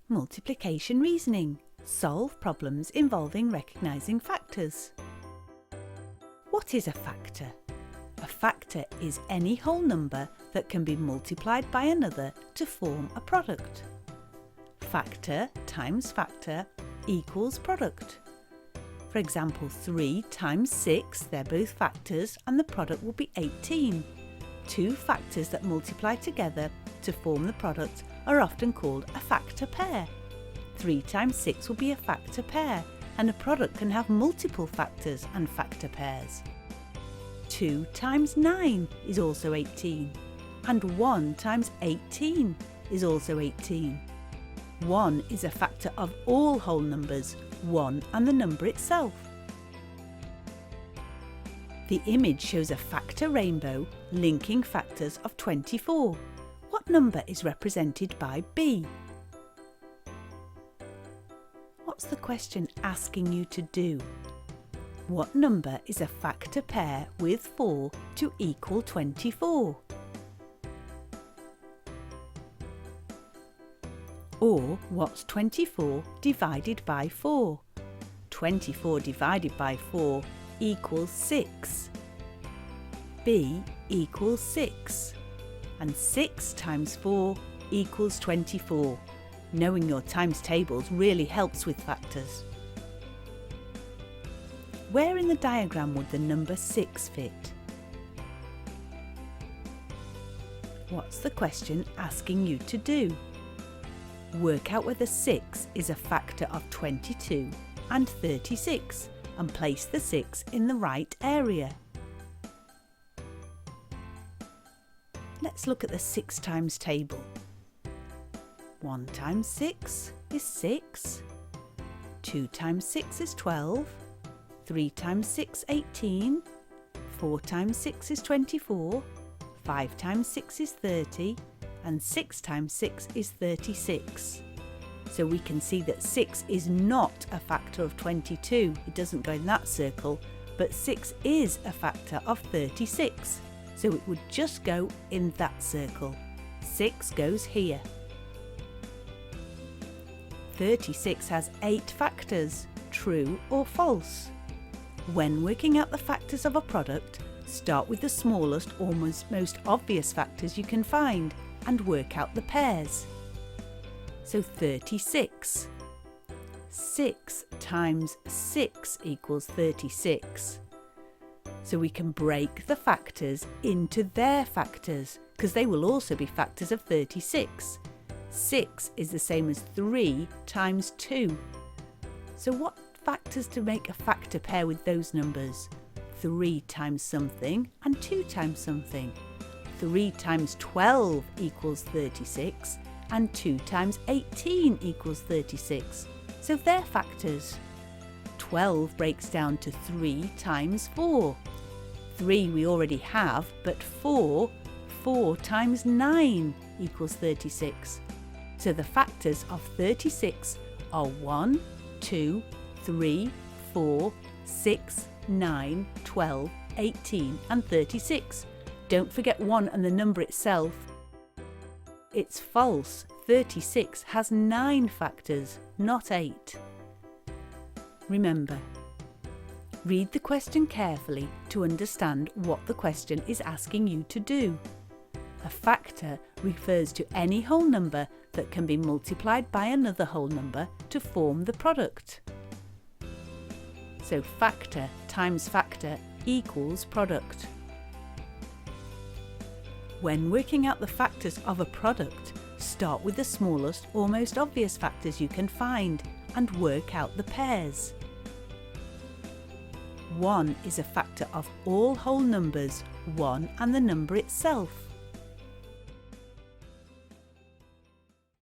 Multiplication reasoning. Solve problems involving recognizing factors. What is a factor? A factor is any whole number that can be multiplied by another to form a product. Factor times factor equals product. For example, 3 times 6, they're both factors and the product will be 18. Two factors that multiply together to form the product are often called a factor pair. 3 times 6 will be a factor pair, and a product can have multiple factors and factor pairs. 2 times 9 is also 18, and 1 times 18 is also 18. 1 is a factor of all whole numbers, 1 and the number itself. The image shows a factor rainbow linking factors of 24. What number is represented by B? What's the question asking you to do? What number is a factor pair with 4 to equal 24? Or what's 24 divided by 4? 24 divided by 4 equals 6. B equals 6. And 6 times 4 equals 24. Knowing your times tables really helps with factors. Where in the diagram would the number 6 fit? What's the question asking you to do? Work out whether 6 is a factor of 22 and 36 and place the 6 in the right area. Let's look at the 6 times table. 1 times 6 is 6, 2 times 6 is 12, 3 times 6 18, 4 times 6 is 24, 5 times 6 is 30, and 6 times 6 is 36. So we can see that 6 is not a factor of 22, it doesn't go in that circle, but 6 is a factor of 36, so it would just go in that circle. 6 goes here. 36 has 8 factors, true or false. When working out the factors of a product, start with the smallest or most obvious factors you can find and work out the pairs. So 36. 6 times 6 equals 36. So we can break the factors into their factors because they will also be factors of 36. 6 is the same as 3 times 2. So what factors to make a factor pair with those numbers? 3 times something and 2 times something. 3 times 12 equals 36 and 2 times 18 equals 36. So they're factors. 12 breaks down to 3 times 4. 3 we already have, but 4 times 9 equals 36. So the factors of 36 are 1, 2, 3, 4, 6, 9, 12, 18 and 36. Don't forget 1 and the number itself. It's false. 36 has 9 factors, not 8. Remember, read the question carefully to understand what the question is asking you to do. A factor refers to any whole number that can be multiplied by another whole number to form the product. So factor times factor equals product. When working out the factors of a product, start with the smallest or most obvious factors you can find and work out the pairs. 1 is a factor of all whole numbers, 1 and the number itself.